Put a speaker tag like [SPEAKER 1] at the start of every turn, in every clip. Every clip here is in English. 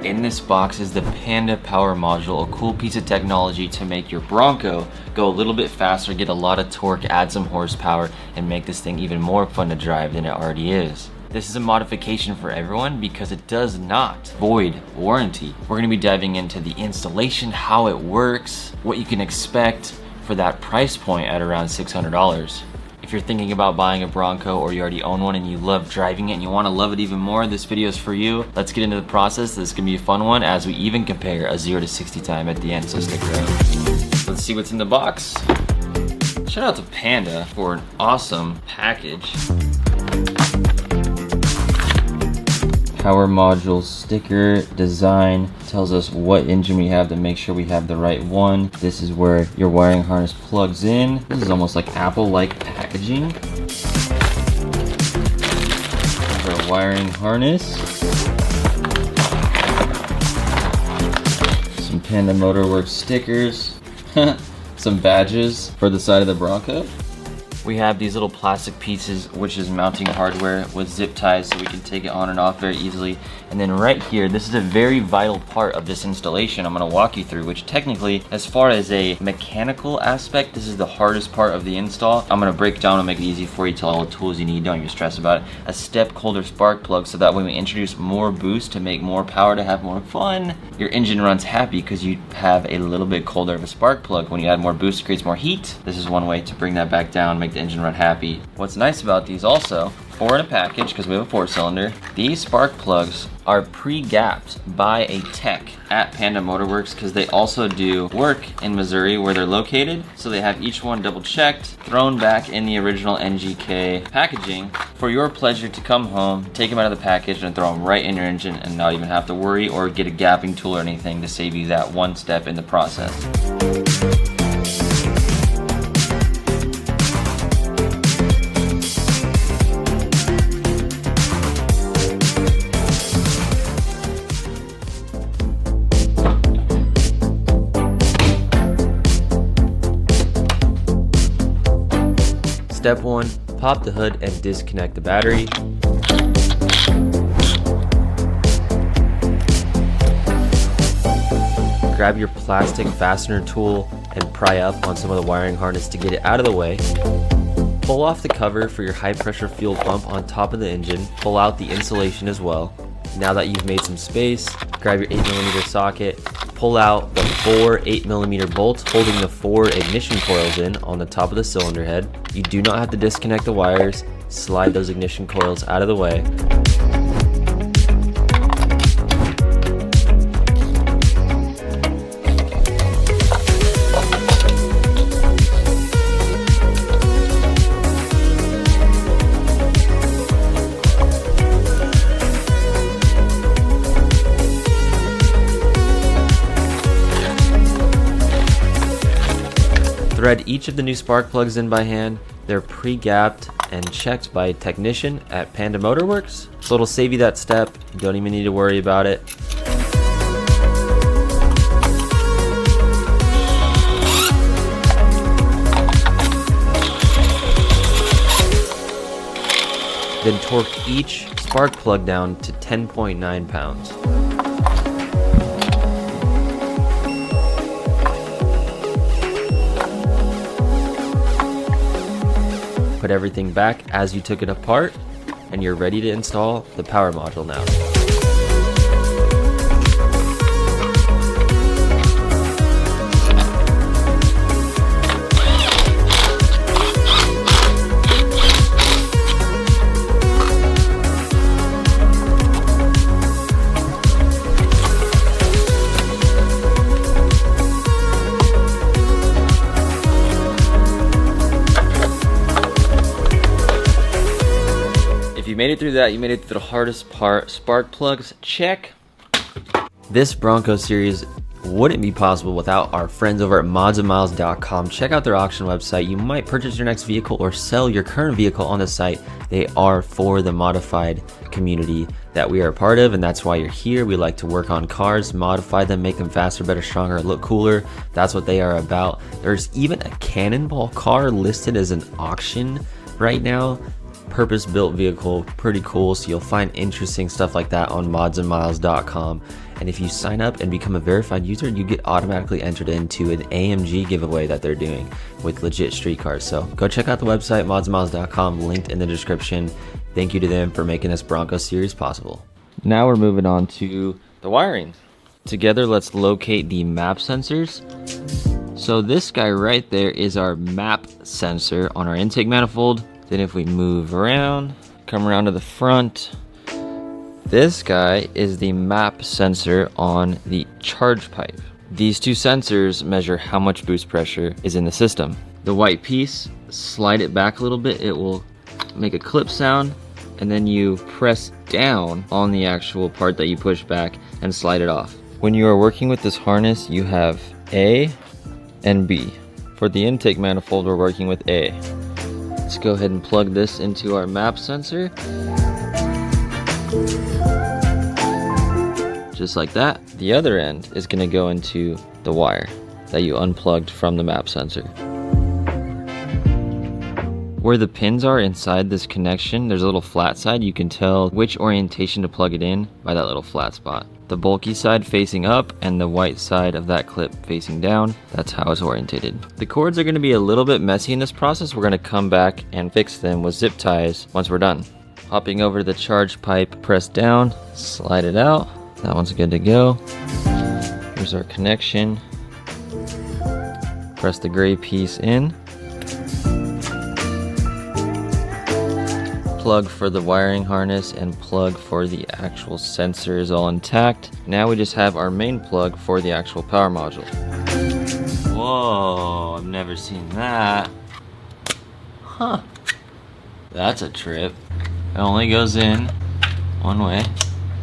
[SPEAKER 1] In this box is the Panda Power Module, a cool piece of technology to make your Bronco go a little bit faster, get a lot of torque, add some horsepower, and make this thing even more fun to drive than it already is. This is a modification for everyone because it does not void warranty. We're gonna be diving into the installation, how it works, what you can expect for that price point at around $600. If you're thinking about buying a Bronco or you already own one and you love driving it and you want to love it even more, this video is for you. Let's get into the process. This is going to be a fun one as we even compare a 0 to 60 time at the end, so stick around. Let's see what's in the box. Shout out to Panda for an awesome package. Power module sticker design tells us what engine we have to make sure we have the right one. This is where your wiring harness plugs in. This is almost like Apple-like packaging. Our wiring harness. Some Panda Motorworks stickers. Some badges for the side of the Bronco. We have these little plastic pieces, which is mounting hardware with zip ties so we can take it on and off very easily. And then right here, this is a very vital part of this installation I'm gonna walk you through, which technically, as far as a mechanical aspect, this is the hardest part of the install. I'm gonna break down and make it easy for you, tell all the tools you need, don't even stress about it. A step colder spark plug, so that when we introduce more boost to make more power, to have more fun, your engine runs happy because you have a little bit colder of a spark plug. When you add more boost, it creates more heat. This is one way to bring that back down, make the engine run happy. What's nice about these also, 4 in a package because we have a 4-cylinder, these spark plugs are pre-gapped by a tech at Panda Motorworks because they also do work in Missouri where they're located. So they have each one double checked, thrown back in the original NGK packaging for your pleasure to come home, take them out of the package and throw them right in your engine and not even have to worry or get a gapping tool or anything to save you that one step in the process. Step 1, pop the hood and disconnect the battery. Grab your plastic fastener tool and pry up on some of the wiring harness to get it out of the way. Pull off the cover for your high pressure fuel pump on top of the engine. Pull out the insulation as well. Now that you've made some space, grab your 8mm socket, pull out the 4 8mm bolts holding the 4 ignition coils in on the top of the cylinder head. You do not have to disconnect the wires. Slide those ignition coils out of the way. Thread each of the new spark plugs in by hand. They're pre-gapped and checked by a technician at Panda Motorworks, so it'll save you that step. You don't even need to worry about it. Then torque each spark plug down to 10.9 pounds. Put everything back as you took it apart, and you're ready to install the power module now. If you made it through that, you made it through the hardest part. Spark plugs, check. This Bronco series wouldn't be possible without our friends over at modsandmiles.com. Check out their auction website. You might purchase your next vehicle or sell your current vehicle on the site. They are for the modified community that we are a part of, and that's why you're here. We like to work on cars, modify them, make them faster, better, stronger, look cooler. That's what they are about. There's even a Cannonball car listed as an auction right now.
[SPEAKER 2] purpose-built vehicle, pretty cool. So you'll find interesting stuff like that on modsandmiles.com. And if you sign up and become a verified user, you get automatically entered into an AMG giveaway that they're doing with legit street cars. So go check out the website, modsandmiles.com, linked in the description. Thank you to them for making this Bronco series possible.
[SPEAKER 1] Now we're moving on to the wiring. Together, let's locate the map sensors. So this guy right there is our map sensor on our intake manifold. Then if we move around, come around to the front, this guy is the map sensor on the charge pipe. These two sensors measure how much boost pressure is in the system. The white piece, slide it back a little bit, it will make a clip sound, and then you press down on the actual part that you push back and slide it off. When you are working with this harness, you have A and B. For the intake manifold, we're working with A. Let's go ahead and plug this into our map sensor. Just like that. The other end is going to go into the wire that you unplugged from the map sensor. Where the pins are inside this connection, there's a little flat side. You can tell which orientation to plug it in by that little flat spot. The bulky side facing up and the white side of that clip facing down. That's how it's orientated. The cords are going to be a little bit messy in this process. We're going to come back and fix them with zip ties once we're done. Hopping over to the charge pipe, press down, slide it out. That one's good to go. Here's our connection. Press the gray piece in. Plug for the wiring harness and plug for the actual sensor is all intact. Now we just have our main plug for the actual power module. Whoa, I've never seen that. Huh. That's a trip. It only goes in one way.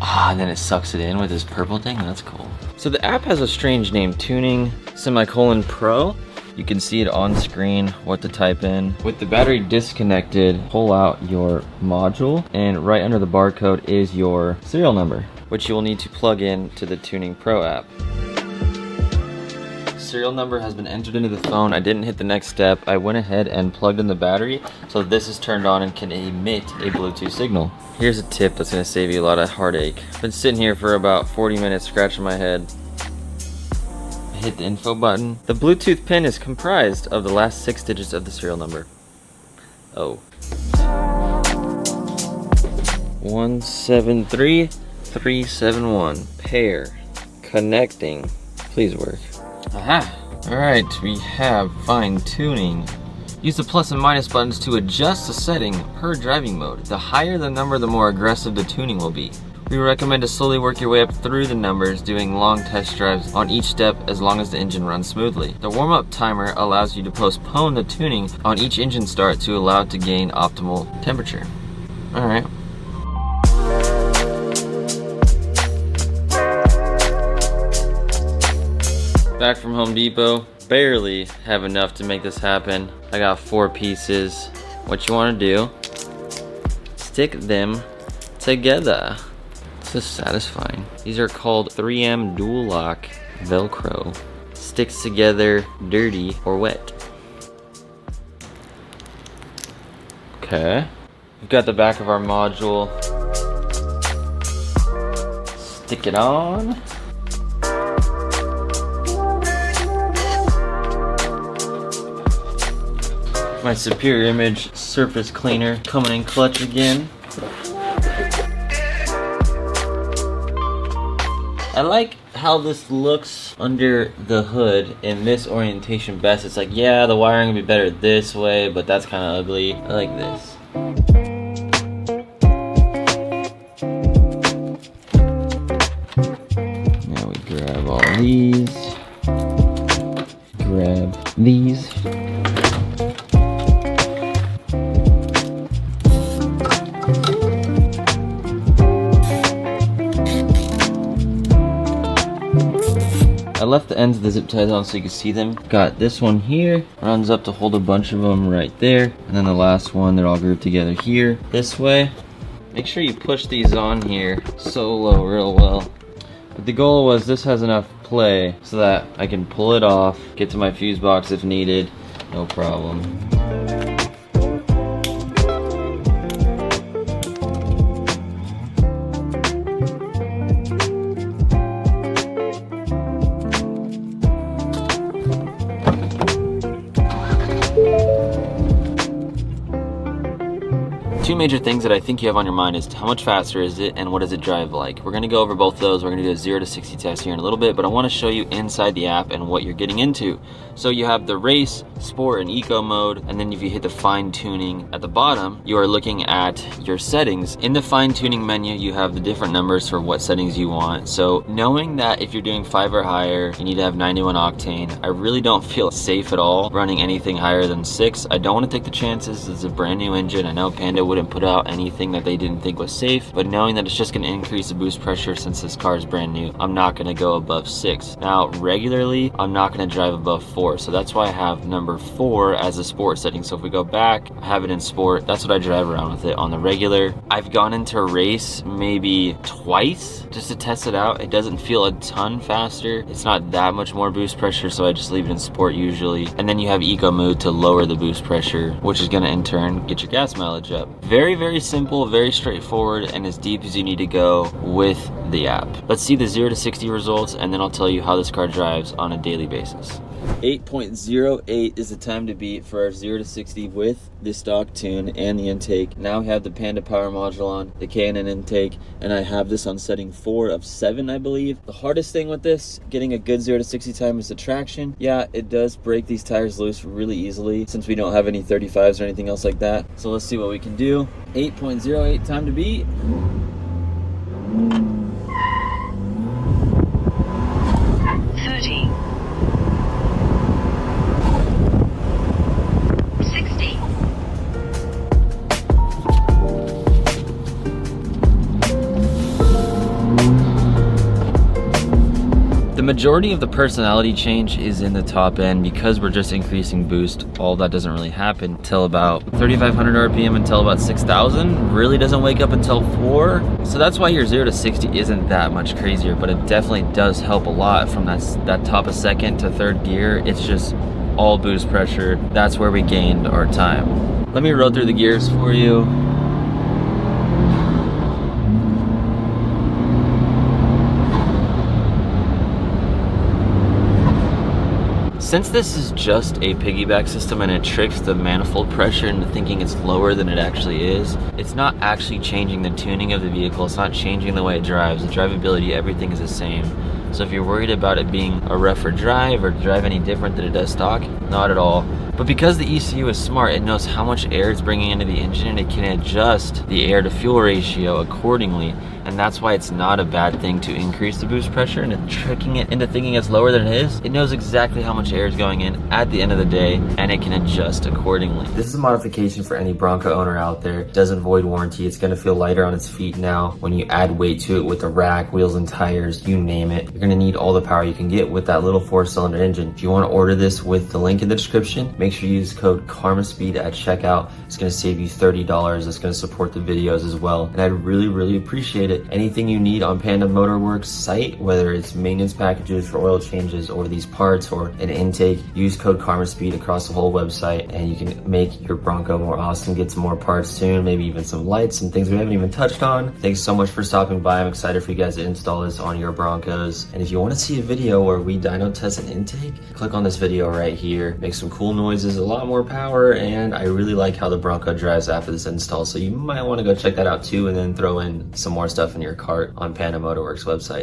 [SPEAKER 1] And then it sucks it in with this purple thing. That's cool. So the app has a strange name, Tuning Pro. You can see it on screen, what to type in. With the battery disconnected, pull out your module, and right under the barcode is your serial number, which you will need to plug in to the Tuning Pro app. Serial number has been entered into the phone. I didn't hit the next step. I went ahead and plugged in the battery, so this is turned on and can emit a Bluetooth signal. Here's a tip that's gonna save you a lot of heartache. I've been sitting here for about 40 minutes scratching my head. Hit the info button. The Bluetooth pin is comprised of the last 6 digits of the serial number. 173371. Pair. Connecting. Please work. Aha! Alright, we have fine tuning. Use the plus and minus buttons to adjust the setting per driving mode. The higher the number, the more aggressive the tuning will be. We recommend to slowly work your way up through the numbers, doing long test drives on each step as long as the engine runs smoothly. The warm-up timer allows you to postpone the tuning on each engine start to allow it to gain optimal temperature. Alright. Back from Home Depot. Barely have enough to make this happen. I got 4 pieces. What you want to do, stick them together. This is satisfying. These are called 3M Dual Lock Velcro. Sticks together dirty or wet. Okay. We've got the back of our module. Stick it on. My Superior Image surface cleaner coming in clutch again. I like how this looks under the hood in this orientation best. It's like, yeah, the wiring would be better this way, but that's kind of ugly. I like this. Now we grab all these. Grab these. I left the ends of the zip ties on so you can see them. Got this one here, runs up to hold a bunch of them right there. And then the last one, they're all grouped together here, this way. Make sure you push these on here solo real well. But the goal was this has enough play so that I can pull it off, get to my fuse box if needed, no problem. two major things that I think you have on your mind is how much faster is it and what does it drive like. We're gonna go over both of those. We're gonna do a 0 to 60 test here in a little bit, but I wanna show you inside the app and what you're getting into. So you have the race, sport, and eco mode, and then if you hit the fine tuning at the bottom, you are looking at your settings. In the fine tuning menu, you have the different numbers for what settings you want. So knowing that if you're doing 5 or higher, you need to have 91 octane. I really don't feel safe at all running anything higher than 6. I don't want to take the chances. It's a brand new engine. I know Panda wouldn't put out anything that they didn't think was safe, but knowing that it's just going to increase the boost pressure since this car is brand new, I'm not going to go above 6. Now, regularly, I'm not going to drive above 4. So that's why I have number 4 as a sport setting. So if we go back, I have it in sport. That's what I drive around with it on the regular. I've gone into race maybe twice just to test it out. It doesn't feel a ton faster. It's not that much more boost pressure, so I just leave it in sport usually. And then you have eco mode to lower the boost pressure, which is going to in turn get your gas mileage up. Very, very simple, very straightforward, and as deep as you need to go with the app. Let's see the 0 to 60 results, and then I'll tell you how this car drives on a daily basis. 8.08 is the time to beat for our 0 to 60 with the stock tune and the intake. Now we have the Panda power module on, the K&N intake, and I have this on setting 4 of 7, I believe. The hardest thing with this, getting a good 0 to 60 time, is the traction. Yeah, it does break these tires loose really easily since we don't have any 35s or anything else like that. So let's see what we can do. 8.08 time to beat.
[SPEAKER 3] 30. 60.
[SPEAKER 1] The majority of the personality change is in the top end because we're just increasing boost. All that doesn't really happen till about 3,500 RPM until about 6,000. Really doesn't wake up until 4. So that's why your 0 to 60 isn't that much crazier, but it definitely does help a lot from that top of second to third gear. It's just all boost pressure. That's where we gained our time. Let me roll through the gears for you. Since this is just a piggyback system and it tricks the manifold pressure into thinking it's lower than it actually is, it's not actually changing the tuning of the vehicle. It's not changing the way it drives. The drivability, everything is the same. So if you're worried about it being a rougher drive or drive any different than it does stock, not at all. But because the ECU is smart, it knows how much air it's bringing into the engine and it can adjust the air to fuel ratio accordingly. And that's why it's not a bad thing to increase the boost pressure and tricking it into thinking it's lower than it is. It knows exactly how much air is going in at the end of the day and it can adjust accordingly.
[SPEAKER 2] This is a modification for any Bronco owner out there. It doesn't void warranty. It's gonna feel lighter on its feet now. When you add weight to it with the rack, wheels and tires, you name it, you're gonna need all the power you can get with that little 4-cylinder engine. If you wanna order this with the link in the description, make sure you use code KARMASPEED at checkout. It's gonna save you $30. It's gonna support the videos as well. And I'd really, really appreciate it. Anything you need on Panda Motorworks site, whether it's maintenance packages for oil changes or these parts or an intake, use code KARMASPEED across the whole website and you can make your Bronco more awesome, get some more parts soon, maybe even some lights, some things we haven't even touched on. Thanks so much for stopping by. I'm excited for you guys to install this on your Broncos. And if you wanna see a video where we dyno test an intake, click on this video right here. Make some cool noises, a lot more power, and I really like how the Bronco drives after this install. So you might wanna go check that out too and then throw in some more stuff in your cart on Panda Motorworks website.